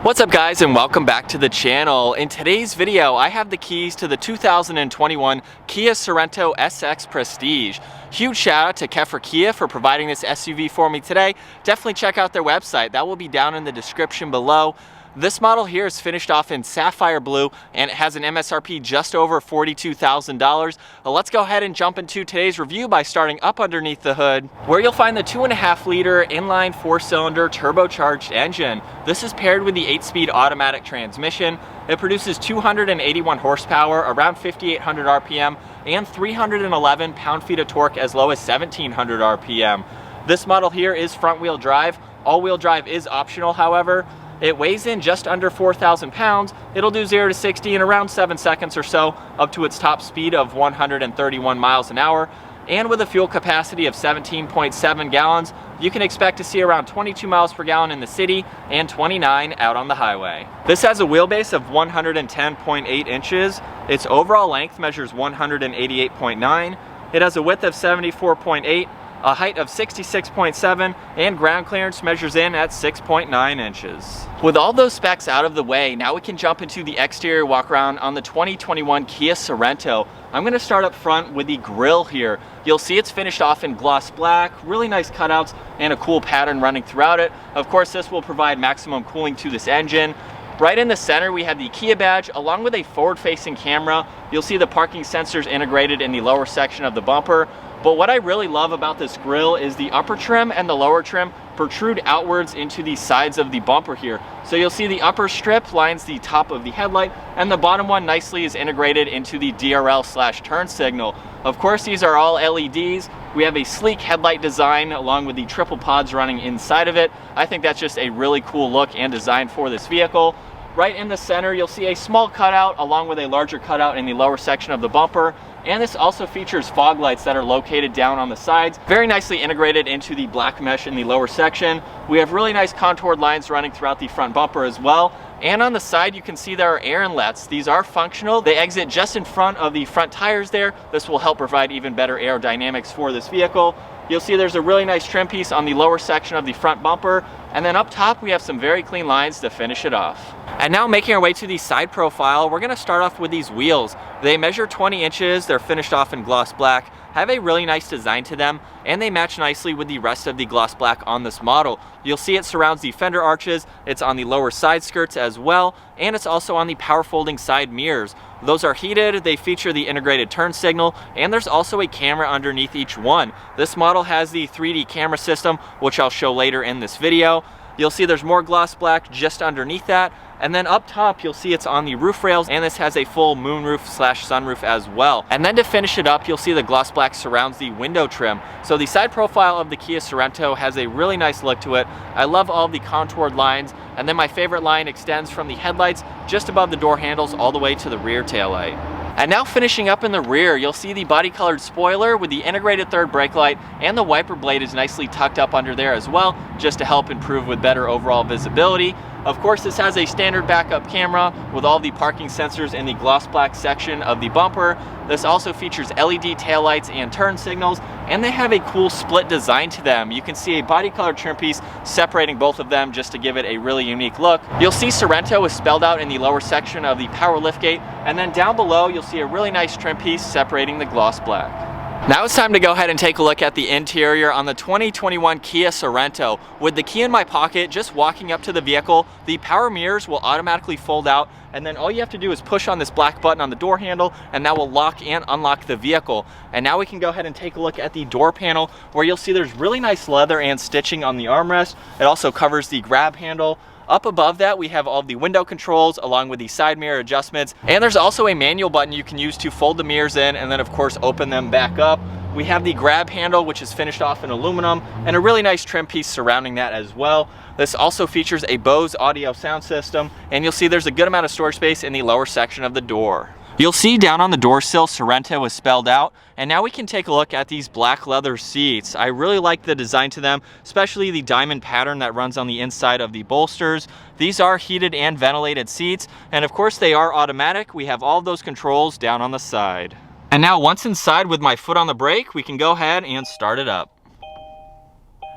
What's up guys, and welcome back to the channel. In today's video, I have the keys to the 2021 KIA Sorento SX Prestige. Huge shout out to Keffer KIA for providing this SUV for me today. Definitely check out their website. That will be down in the description below. This model here is finished off in sapphire blue and it has an MSRP just over $42,000. Let's go ahead and jump into today's review by starting up underneath the hood, where you'll find the 2.5 liter inline 4-cylinder turbocharged engine. This is paired with the 8-speed automatic transmission. It produces 281 horsepower, around 5,800 RPM, and 311 pound-feet of torque as low as 1,700 RPM. This model here is front-wheel drive. All-wheel drive is optional, however. It weighs in just under 4,000 pounds. It'll do 0 to 60 in around 7 seconds or so, up to its top speed of 131 miles an hour. And with a fuel capacity of 17.7 gallons, you can expect to see around 22 miles per gallon in the city and 29 out on the highway. This has a wheelbase of 110.8 inches. Its overall length measures 188.9. It has a width of 74.8. A height of 66.7, and ground clearance measures in at 6.9 inches. With all those specs out of the way, now we can jump into the exterior walk around on the 2021 KIA Sorento. I'm going to start up front with the grille here. You'll see it's finished off in gloss black, really nice cutouts, and a cool pattern running throughout it. Of course, this will provide maximum cooling to this engine. Right in the center, we have the KIA badge along with a forward-facing camera. You'll see the parking sensors integrated in the lower section of the bumper. But what I really love about this grille is the upper trim and the lower trim protrude outwards into the sides of the bumper here. So you'll see the upper strip lines the top of the headlight, and the bottom one nicely is integrated into the DRL/turn signal. Of course, these are all LEDs. We have a sleek headlight design along with the triple pods running inside of it. I think that's just a really cool look and design for this vehicle. Right in the center, you'll see a small cutout along with a larger cutout in the lower section of the bumper. And this also features fog lights that are located down on the sides, very nicely integrated into the black mesh in the lower section. We have really nice contoured lines running throughout the front bumper as well. And on the side, you can see there are air inlets. These are functional. They exit just in front of the front tires there. This will help provide even better aerodynamics for this vehicle. You'll see there's a really nice trim piece on the lower section of the front bumper. And then up top, we have some very clean lines to finish it off. And now making our way to the side profile, we're gonna start off with these wheels. They measure 20 inches, they're finished off in gloss black, have a really nice design to them, and they match nicely with the rest of the gloss black on this model. You'll see it surrounds the fender arches, it's on the lower side skirts as well, and it's also on the power folding side mirrors. Those are heated, they feature the integrated turn signal, and there's also a camera underneath each one. This model has the 3D camera system, which I'll show later in this video. You'll see there's more gloss black just underneath that. And then up top, you'll see it's on the roof rails, and this has a full moonroof/sunroof as well. And then to finish it up, you'll see the gloss black surrounds the window trim. So the side profile of the KIA Sorento has a really nice look to it. I love all the contoured lines. And then my favorite line extends from the headlights just above the door handles all the way to the rear taillight. And now finishing up in the rear, you'll see the body colored spoiler with the integrated third brake light, and the wiper blade is nicely tucked up under there as well, just to help improve with better overall visibility. Of course, this has a standard backup camera with all the parking sensors in the gloss black section of the bumper. This also features LED taillights and turn signals, and they have a cool split design to them. You can see a body colored trim piece separating both of them just to give it a really unique look. You'll see Sorento is spelled out in the lower section of the power liftgate, and then down below you'll see a really nice trim piece separating the gloss black. Now it's time to go ahead and take a look at the interior on the 2021 KIA Sorento. With the key in my pocket, just walking up to the vehicle, the power mirrors will automatically fold out, and then all you have to do is push on this black button on the door handle, and that will lock and unlock the vehicle. And now we can go ahead and take a look at the door panel, where you'll see there's really nice leather and stitching on the armrest. It also covers the grab handle. Up above that, we have all the window controls along with the side mirror adjustments. And there's also a manual button you can use to fold the mirrors in and then of course open them back up. We have the grab handle, which is finished off in aluminum, and a really nice trim piece surrounding that as well. This also features a Bose audio sound system, and you'll see there's a good amount of storage space in the lower section of the door. You'll see down on the door sill, Sorento is spelled out, and now we can take a look at these black leather seats. I really like the design to them, especially the diamond pattern that runs on the inside of the bolsters. These are heated and ventilated seats, and of course they are automatic. We have all of those controls down on the side. And now once inside with my foot on the brake, we can go ahead and start it up.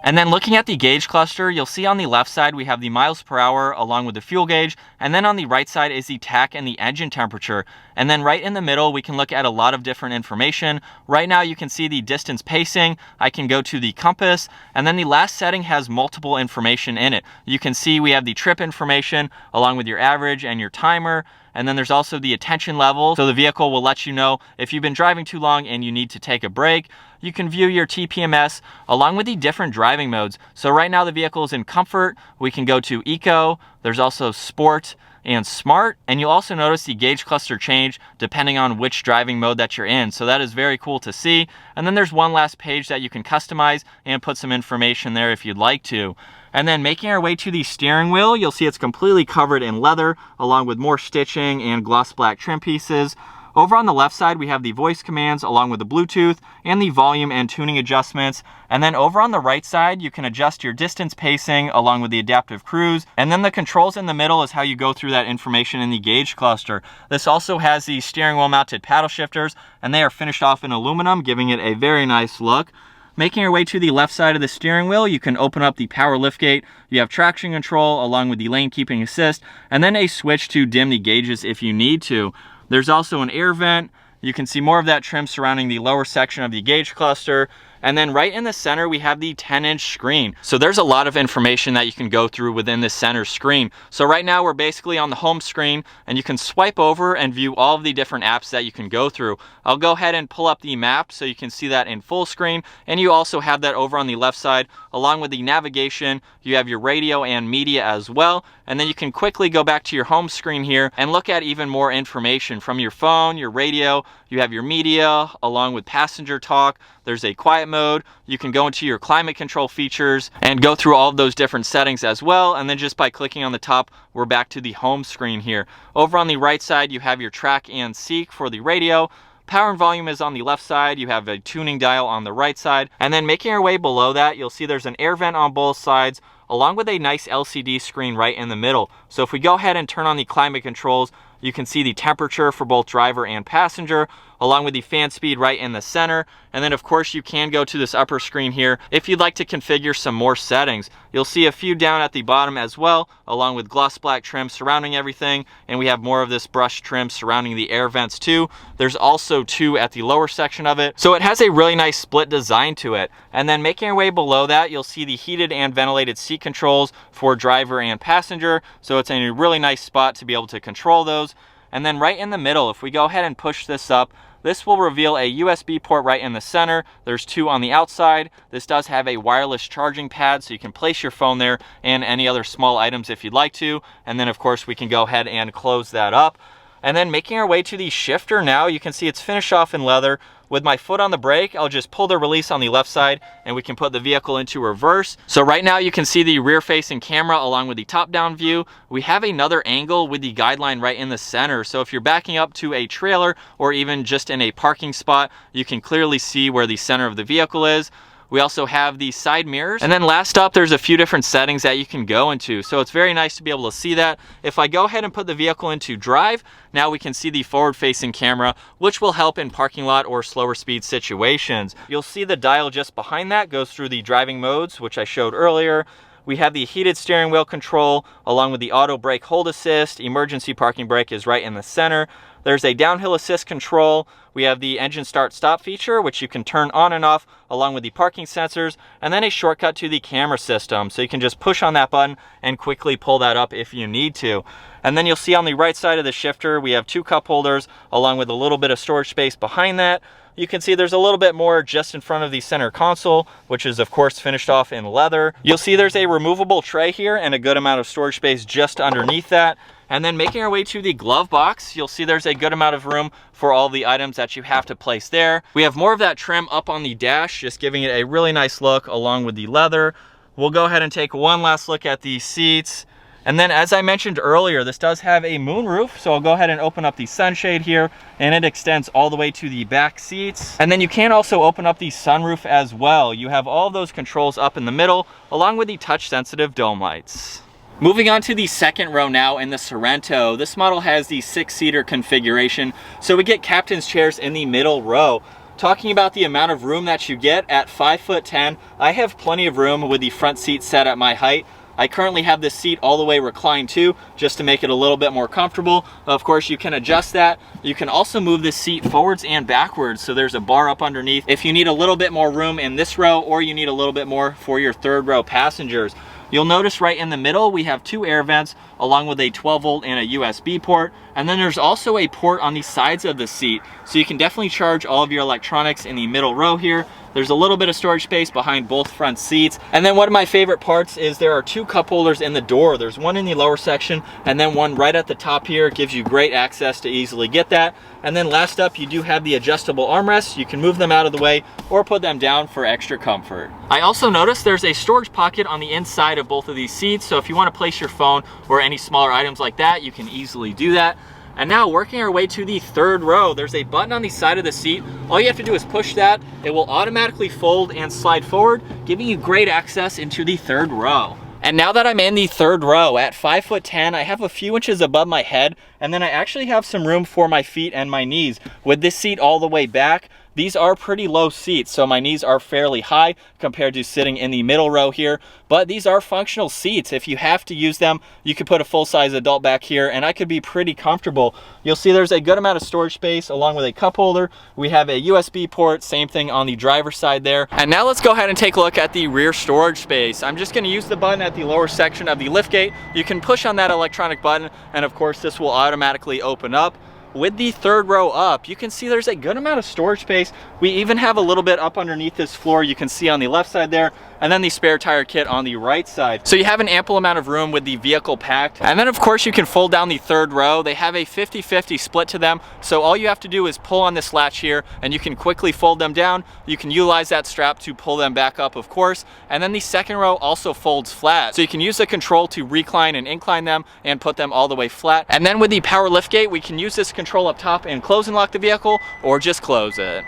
And then looking at the gauge cluster, you'll see on the left side we have the miles per hour along with the fuel gauge, and then on the right side is the tach and the engine temperature. And then right in the middle we can look at a lot of different information. Right now you can see the distance pacing, I can go to the compass, and then the last setting has multiple information in it. You can see we have the trip information along with your average and your timer. And then there's also the attention level, so the vehicle will let you know if you've been driving too long and you need to take a break. You can view your TPMS along with the different driving modes. So right now the vehicle is in comfort. We can go to eco, there's also sport and smart, and you'll also notice the gauge cluster change depending on which driving mode that you're in. So that is very cool to see. And then there's one last page that you can customize and put some information there if you'd like to. And then making our way to the steering wheel, you'll see it's completely covered in leather along with more stitching and gloss black trim pieces. Over on the left side, we have the voice commands along with the Bluetooth and the volume and tuning adjustments. And then over on the right side, you can adjust your distance pacing along with the adaptive cruise. And then the controls in the middle is how you go through that information in the gauge cluster. This also has the steering wheel mounted paddle shifters, and they are finished off in aluminum, giving it a very nice look. Making your way to the left side of the steering wheel, you can open up the power liftgate. You have traction control along with the lane keeping assist, and then a switch to dim the gauges if you need to. There's also an air vent. You can see more of that trim surrounding the lower section of the gauge cluster. And then right in the center, we have the 10-inch screen. So there's a lot of information that you can go through within the center screen. So right now we're basically on the home screen, and you can swipe over and view all of the different apps that you can go through. I'll go ahead and pull up the map so you can see that in full screen. And you also have that over on the left side, along with the navigation. You have your radio and media as well. And then you can quickly go back to your home screen here and look at even more information from your phone, your radio. You have your media along with passenger talk. There's a quiet mode. You can go into your climate control features and go through all of those different settings as well. And then just by clicking on the top, we're back to the home screen here. Over on the right side, you have your track and seek for the radio. Power and volume is on the left side. You have a tuning dial on the right side. And then making our way below that, you'll see there's an air vent on both sides, along with a nice LCD screen right in the middle. So if we go ahead and turn on the climate controls, you can see the temperature for both driver and passenger, along with the fan speed right in the center. And then of course you can go to this upper screen here if you'd like to configure some more settings. You'll see a few down at the bottom as well, along with gloss black trim surrounding everything. And we have more of this brush trim surrounding the air vents too. There's also two at the lower section of it. So it has a really nice split design to it. And then making our way below that, you'll see the heated and ventilated seat controls for driver and passenger. So it's in a really nice spot to be able to control those. And then right in the middle, if we go ahead and push this up, this will reveal a USB port right in the center. There's two on the outside. This does have a wireless charging pad, so you can place your phone there and any other small items if you'd like to. And then of course we can go ahead and close that up. And then making our way to the shifter now, you can see it's finished off in leather. With my foot on the brake, I'll just pull the release on the left side and we can put the vehicle into reverse. So right now you can see the rear facing camera along with the top down view. We have another angle with the guideline right in the center. So if you're backing up to a trailer or even just in a parking spot, you can clearly see where the center of the vehicle is. We also have the side mirrors. And then last up, there's a few different settings that you can go into. So it's very nice to be able to see that. If I go ahead and put the vehicle into drive, now we can see the forward-facing camera, which will help in parking lot or slower speed situations. You'll see the dial just behind that goes through the driving modes, which I showed earlier. We have the heated steering wheel control along with the auto brake hold assist. Emergency parking brake is right in the center. There's a downhill assist control. We have the engine start stop feature, which you can turn on and off along with the parking sensors, and then a shortcut to the camera system. So you can just push on that button and quickly pull that up if you need to. And then you'll see on the right side of the shifter, we have two cup holders along with a little bit of storage space behind that. You can see there's a little bit more just in front of the center console, which is of course finished off in leather. You'll see there's a removable tray here and a good amount of storage space just underneath that. And then making our way to the glove box, you'll see there's a good amount of room for all the items that you have to place there. We have more of that trim up on the dash, just giving it a really nice look along with the leather. We'll go ahead and take one last look at the seats. And then as I mentioned earlier, this does have a moonroof, so I'll go ahead and open up the sunshade here, and it extends all the way to the back seats. And then you can also open up the sunroof as well. You have all of those controls up in the middle, along with the touch-sensitive dome lights. Moving on to the second row now in the Sorento. This model has the 6-seater configuration, so we get captain's chairs in the middle row. talking about the amount of room that you get at 5'10", I have plenty of room with the front seat set at my height. I currently have this seat all the way reclined too, just to make it a little bit more comfortable. Of course, you can adjust that. You can also move this seat forwards and backwards, so there's a bar up underneath if you need a little bit more room in this row, or you need a little bit more for your third row passengers. You'll notice right in the middle, we have 2 air vents along with a 12 volt and a USB port. And then there's also a port on the sides of the seat. So you can definitely charge all of your electronics in the middle row here. There's a little bit of storage space behind both front seats. And then one of my favorite parts is there are 2 cup holders in the door. There's one in the lower section and then one right at the top here. It gives you great access to easily get that. And then last up, you do have the adjustable armrests. You can move them out of the way or put them down for extra comfort. I also noticed there's a storage pocket on the inside of both of these seats. So if you want to place your phone or any smaller items like that, you can easily do that. And now working our way to the third row, there's a button on the side of the seat. All you have to do is push that. It will automatically fold and slide forward, giving you great access into the third row. And now that I'm in the third row at 5'10", I have a few inches above my head, and then I actually have some room for my feet and my knees. With this seat all the way back, these are pretty low seats, so my knees are fairly high compared to sitting in the middle row here. But these are functional seats. If you have to use them, you could put a full-size adult back here, and I could be pretty comfortable. You'll see there's a good amount of storage space along with a cup holder. We have a USB port, same thing on the driver's side there. And now let's go ahead and take a look at the rear storage space. I'm just gonna use the button at the lower section of the liftgate. You can push on that electronic button, and of course this will automatically open up. With the third row up, you can see there's a good amount of storage space. We even have a little bit up underneath this floor you can see on the left side there, and then the spare tire kit on the right side. So you have an ample amount of room with the vehicle packed. And then of course you can fold down the third row. They have a 50-50 split to them. So all you have to do is pull on this latch here and you can quickly fold them down. You can utilize that strap to pull them back up, of course. And then the second row also folds flat. So you can use the control to recline and incline them and put them all the way flat. And then with the power liftgate, we can use this control up top and close and lock the vehicle, or just close it.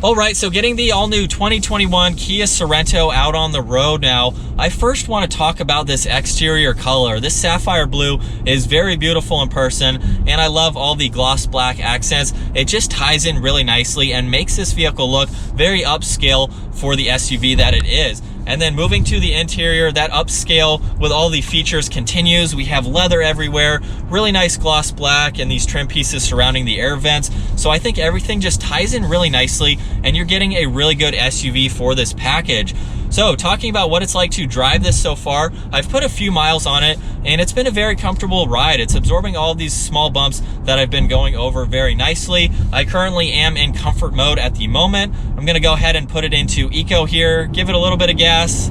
All right, so getting the all-new 2021 Kia Sorento out on the road now, I first want to talk about this exterior color. This sapphire blue is very beautiful in person, and I love all the gloss black accents. It just ties in really nicely and makes this vehicle look very upscale for the SUV that it is. And then moving to the interior, that upscale with all the features continues. We have leather everywhere, really nice gloss black, and these trim pieces surrounding the air vents. So I think everything just ties in really nicely, and you're getting a really good SUV for this package. So talking about what it's like to drive this so far, I've put a few miles on it, and it's been a very comfortable ride. It's absorbing all these small bumps that I've been going over very nicely. I currently am in comfort mode at the moment. I'm gonna go ahead and put it into eco here, give it a little bit of gas.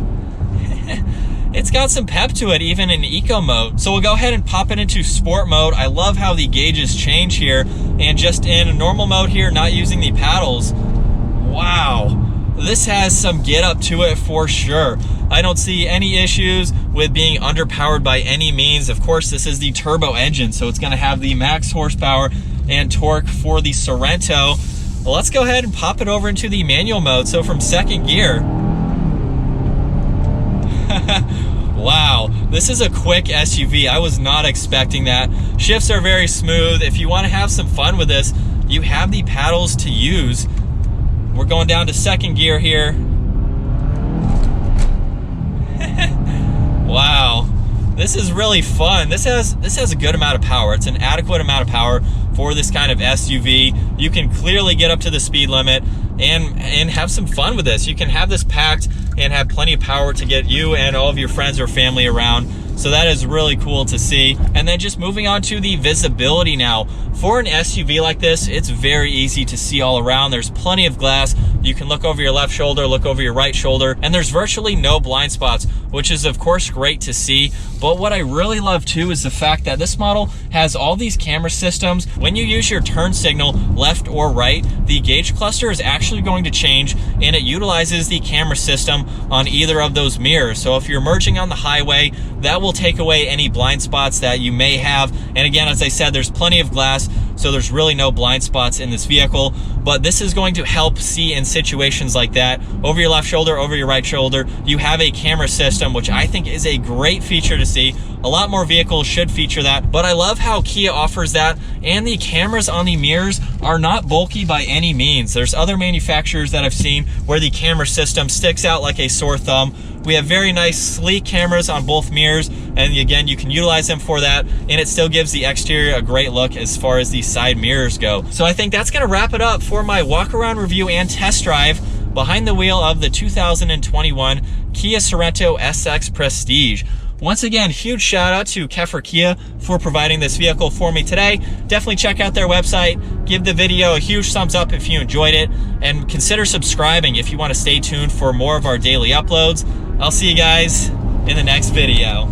It's got some pep to it even in eco mode. So we'll go ahead and pop it into sport mode. I love how the gauges change here, and just in normal mode here, not using the paddles. Wow. This has some get up to it for sure. I don't see any issues with being underpowered by any means. Of course, this is the turbo engine, so it's gonna have the max horsepower and torque for the Sorento. Well, let's go ahead and pop it over into the manual mode. So from second gear, wow, this is a quick SUV. I was not expecting that. Shifts are very smooth. If you wanna have some fun with this, you have the paddles to use. We're going down to second gear here. Wow, this is really fun. This has a good amount of power. It's an adequate amount of power for this kind of SUV. You can clearly get up to the speed limit and have some fun with this. You can have this packed and have plenty of power to get you and all of your friends or family around. So that is really cool to see. And then just moving on to the visibility now. For an SUV like this, it's very easy to see all around. There's plenty of glass. You can look over your left shoulder, look over your right shoulder, and there's virtually no blind spots, which is of course great to see. But what I really love too is the fact that this model has all these camera systems. When you use your turn signal left or right, the gauge cluster is actually going to change, and it utilizes the camera system on either of those mirrors. So if you're merging on the highway, that will take away any blind spots that you may have. And again, as I said, there's plenty of glass. so there's really no blind spots in this vehicle. But this is going to help see in situations like that. Over your left shoulder, over your right shoulder, you have a camera system, which I think is a great feature to see. A lot more vehicles should feature that, but I love how Kia offers that, and the cameras on the mirrors are not bulky by any means. There's other manufacturers that I've seen where the camera system sticks out like a sore thumb. We have very nice sleek cameras on both mirrors, and again, you can utilize them for that, and it still gives the exterior a great look as far as the side mirrors go. So I think that's gonna wrap it up for my walk around review and test drive behind the wheel of the 2021 Kia Sorento SX Prestige. Once again, huge shout out to Keffer KIA for providing this vehicle for me today. Definitely check out their website, give the video a huge thumbs up if you enjoyed it, and consider subscribing if you want to stay tuned for more of our daily uploads. I'll see you guys in the next video.